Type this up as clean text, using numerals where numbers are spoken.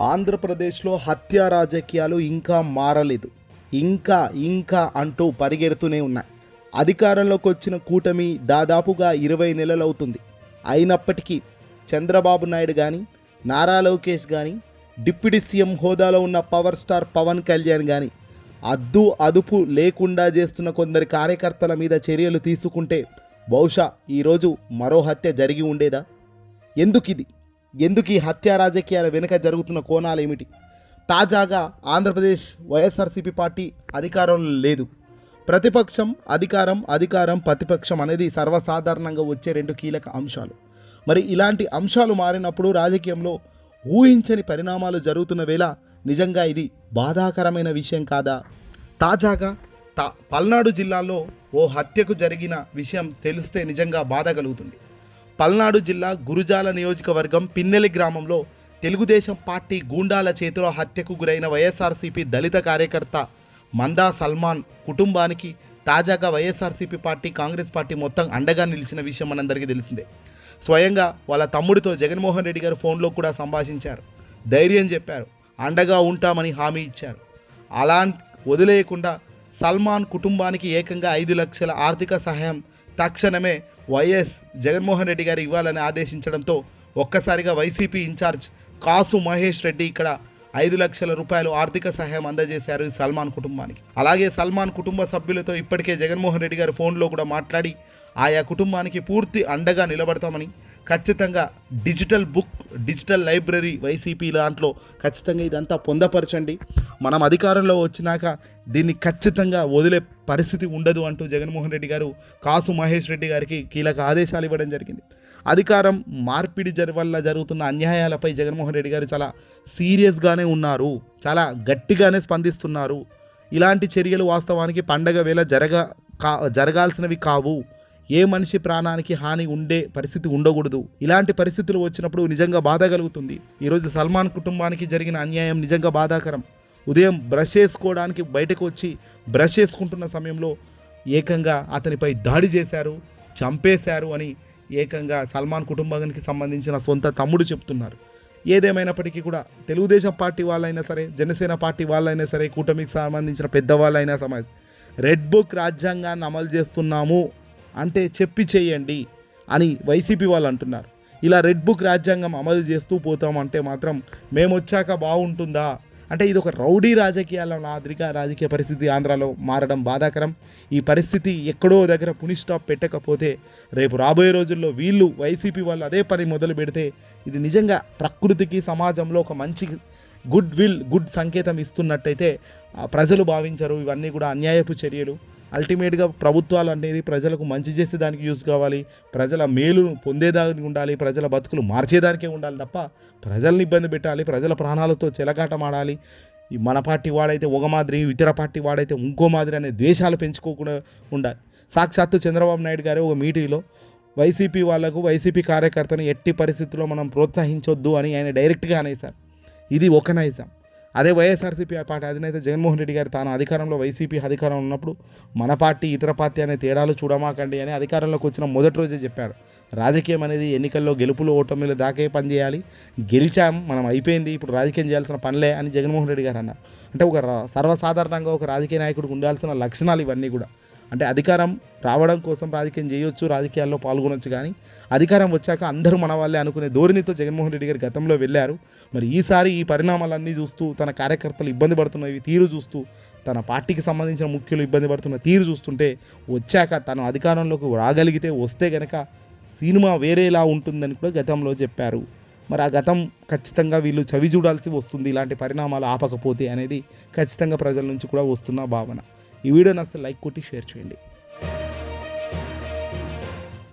ఆంధ్రప్రదేశ్లో హత్యా రాజకీయాలు ఇంకా మారలేదు. ఇంకా అంటూ పరిగెడుతూనే ఉన్నాయి. అధికారంలోకి వచ్చిన కూటమి దాదాపుగా 20 నెలలవుతుంది. అయినప్పటికీ చంద్రబాబు నాయుడు కానీ, నారా లోకేష్ కానీ, డిప్యూటీ సీఎం హోదాలో ఉన్న పవర్ స్టార్ పవన్ కళ్యాణ్ కానీ అదుపు లేకుండా చేస్తున్న కొందరి కార్యకర్తల మీద చర్యలు తీసుకుంటే బహుశా ఈరోజు మరో హత్య జరిగి ఉండేదా? ఎందుకు ఈ హత్యా రాజకీయాల వెనుక జరుగుతున్న కోణాలు ఏమిటి? తాజాగా ఆంధ్రప్రదేశ్ వైఎస్ఆర్సీపీ పార్టీ అధికారంలో లేదు. ప్రతిపక్షం అధికారం ప్రతిపక్షం అనేది సర్వసాధారణంగా వచ్చే రెండు కీలక అంశాలు. మరి ఇలాంటి అంశాలు మారినప్పుడు రాజకీయంలో ఊహించని పరిణామాలు జరుగుతున్న వేళ నిజంగా ఇది బాధాకరమైన విషయం కాదా? తాజాగా పల్నాడు జిల్లాలో ఓ హత్యకు జరిగిన విషయం తెలిస్తే నిజంగా బాధ కలుగుతుంది. పల్నాడు జిల్లా గురుజాల నియోజకవర్గం పిన్నెలి గ్రామంలో తెలుగుదేశం పార్టీ గూండాల చేతిలో హత్యకు గురైన వైఎస్ఆర్సీపీ దళిత కార్యకర్త మందా సల్మాన్ కుటుంబానికి తాజాగా వైఎస్ఆర్సీపీ పార్టీ, కాంగ్రెస్ పార్టీ మొత్తం అండగా నిలిచిన విషయం మనందరికీ తెలిసిందే. స్వయంగా వాళ్ళ తమ్ముడితో జగన్మోహన్ రెడ్డి గారు ఫోన్లో కూడా సంభాషించారు, ధైర్యం చెప్పారు, అండగా ఉంటామని హామీ ఇచ్చారు. అలా వదిలేయకుండా సల్మాన్ కుటుంబానికి ఏకంగా 5 లక్షల ఆర్థిక సహాయం తక్షణమే వైఎస్ జగన్మోహన్ రెడ్డి గారు ఇవ్వాలని ఆదేశించడంతో ఒక్కసారిగా వైసీపీ ఇన్ఛార్జ్ కాసు మహేష్ రెడ్డి ఇక్కడ 5 లక్షల రూపాయలు ఆర్థిక సహాయం అందజేశారు సల్మాన్ కుటుంబానికి. అలాగే సల్మాన్ కుటుంబ సభ్యులతో ఇప్పటికే జగన్మోహన్ రెడ్డి గారు ఫోన్లో కూడా మాట్లాడి ఆయా కుటుంబానికి పూర్తి అండగా నిలబడతామని, ఖచ్చితంగా డిజిటల్ లైబ్రరీ వైసీపీ దాంట్లో ఖచ్చితంగా ఇదంతా పొందపరచండి, మనం అధికారంలో వచ్చినాక దీన్ని ఖచ్చితంగా వదిలే పరిస్థితి ఉండదు అంటూ జగన్మోహన్ రెడ్డి గారు కాసు మహేష్ రెడ్డి గారికి కీలక ఆదేశాలు ఇవ్వడం జరిగింది. అధికారం మార్పిడి వల్ల జరుగుతున్న అన్యాయాలపై జగన్మోహన్ రెడ్డి గారు చాలా సీరియస్గానే ఉన్నారు, చాలా గట్టిగానే స్పందిస్తున్నారు. ఇలాంటి చర్యలు వాస్తవానికి పండగ వేళ జరగాల్సినవి కావు. ఏ మనిషి ప్రాణానికి హాని ఉండే పరిస్థితి ఉండకూడదు. ఇలాంటి పరిస్థితులు వచ్చినప్పుడు నిజంగా బాధ కలుగుతుంది. ఈరోజు సల్మాన్ కుటుంబానికి జరిగిన అన్యాయం నిజంగా బాధాకరం. ఉదయం బ్రష్ చేసుకోవడానికి బయటకు వచ్చి బ్రష్ చేసుకుంటున్న సమయంలో ఏకంగా అతనిపై దాడి చేశారు, చంపేశారు అని ఏకంగా సల్మాన్ కుటుంబానికి సంబంధించిన సొంత తమ్ముడు చెప్తున్నారు. ఏదేమైనప్పటికీ కూడా తెలుగుదేశం పార్టీ వాళ్ళైనా సరే, జనసేన పార్టీ వాళ్ళైనా సరే, కూటమికి సంబంధించిన పెద్దవాళ్ళైనా రెడ్ బుక్ రాజ్యాంగాన్ని అమలు చేస్తున్నాము అంటే చెప్పి చేయండి అని వైసీపీ వాళ్ళు అంటున్నారు. ఇలా రెడ్ బుక్ రాజ్యాంగం అమలు చేస్తూ పోతామంటే మాత్రం మేము వచ్చాక బాగుంటుందా? అంటే ఇది ఒక రౌడీ రాజకీయాల మాదిరిగా రాజకీయ పరిస్థితి ఆంధ్రాలో మారడం బాధాకరం. ఈ పరిస్థితి ఎక్కడో దగ్గర పుని స్టాప్ పెట్టకపోతే రేపు రాబోయే రోజుల్లో వీళ్ళు వైసీపీ వాళ్ళు అదే పని మొదలు పెడితే ఇది నిజంగా ప్రకృతికి, సమాజంలో ఒక మంచి గుడ్ సంకేతం ఇస్తున్నట్టయితే ప్రజలు భావించరు. ఇవన్నీ కూడా అన్యాయపు చర్యలు. అల్టిమేట్గా ప్రభుత్వాలు అనేది ప్రజలకు మంచి చేసేదానికి యూజ్ కావాలి, ప్రజల మేలును పొందేదానికి ఉండాలి, ప్రజల బతుకులు మార్చేదానికే ఉండాలి తప్ప ప్రజల్ని ఇబ్బంది పెట్టాలి, ప్రజల ప్రాణాలతో చెలగాటమాడాలి, మన పార్టీ వాడైతే ఒక మాదిరి, ఇతర పార్టీ వాడైతే ఇంకో మాదిరి అనే ద్వేషాలు పెంచుకోకుండా ఉండాలి. సాక్షాత్తు చంద్రబాబు నాయుడు గారు ఒక మీటింగ్లో వైసీపీ వాళ్లకు, వైసీపీ కార్యకర్తను ఎట్టి పరిస్థితుల్లో మనం ప్రోత్సహించొద్దు అని ఆయన డైరెక్ట్గా అనేశారు. ఇది ఒక నైజం. అదే వైఎస్ఆర్సీపీ పార్టీ అధినేత జగన్మోహన్ రెడ్డి గారు తాను అధికారంలో, వైసీపీ అధికారం ఉన్నప్పుడు మన పార్టీ ఇతర పార్టీ అనే తేడాలు చూడమాకండి అని అధికారంలోకి వచ్చిన మొదటి రోజే చెప్పాడు. రాజకీయం అనేది ఎన్నికల్లో గెలుపులు ఓటమిలు దాకే పని చేయాలి, గెలిచాం మనం అయిపోయింది, ఇప్పుడు రాజకీయం చేయాల్సిన పనులే అని జగన్మోహన్ రెడ్డి గారు అన్నారు. అంటే ఒక సర్వసాధారణంగా ఒక రాజకీయ నాయకుడికి ఉండాల్సిన లక్షణాలు ఇవన్నీ కూడా. అంటే అధికారం రావడం కోసం రాజకీయం చేయొచ్చు, రాజకీయాల్లో పాల్గొనొచ్చు, కానీ అధికారం వచ్చాక అందరూ మన వాళ్ళే అనుకునే ధోరణితో జగన్మోహన్ రెడ్డి గారు గతంలో వెళ్ళారు. మరి ఈసారి ఈ పరిణామాలన్నీ చూస్తూ, తన కార్యకర్తలు ఇబ్బంది పడుతున్న తీరు చూస్తూ, తన పార్టీకి సంబంధించిన ముఖ్యులు ఇబ్బంది పడుతున్న తీరు చూస్తుంటే వచ్చాక తను అధికారంలోకి రాగలిగితే, వస్తే గనక సినిమా వేరేలా ఉంటుందని కూడా గతంలో చెప్పారు. మరి ఆ గతం ఖచ్చితంగా వీళ్ళు చవి చూడాల్సి వస్తుంది ఇలాంటి పరిణామాలు ఆపకపోతే అనేది ఖచ్చితంగా ప్రజల నుంచి కూడా వస్తున్న భావన. ఈ వీడియోని అసలు లైక్ కొట్టి షేర్ చేయండి.